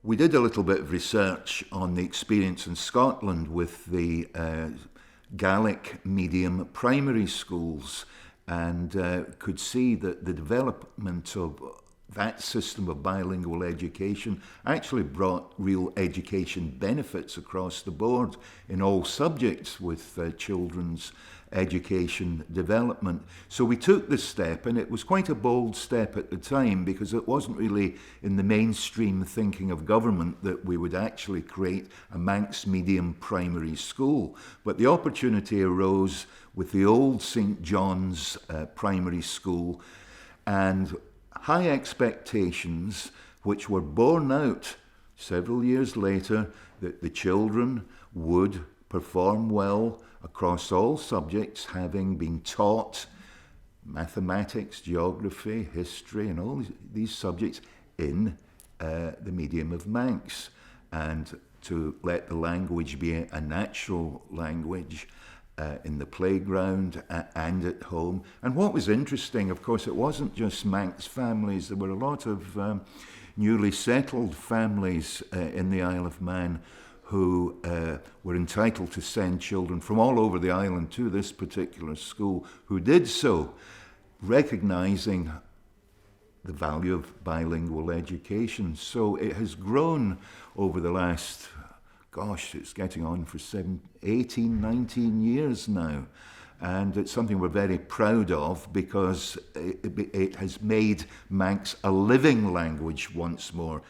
We did a little bit of research on the experience in Scotland with the Gaelic medium primary schools, and could see that the development of that system of bilingual education actually brought real education benefits across the board in all subjects with children's education development. So we took this step, and it was quite a bold step at the time because it wasn't really in the mainstream thinking of government that we would actually create a Manx medium primary school. But the opportunity arose with the old St. John's primary school, and high expectations which were borne out several years later that the children would perform well across all subjects, having been taught mathematics, geography, history, and all these subjects in the medium of Manx, and to let the language be a natural language in the playground and at home. And what was interesting, of course, it wasn't just Manx families. There were a lot of newly settled families in the Isle of Man who were entitled to send children from all over the island to this particular school, who did so, recognizing the value of bilingual education. So it has grown over the last, it's getting on for 18, 19 years now. And it's something we're very proud of because it has made Manx a living language once more.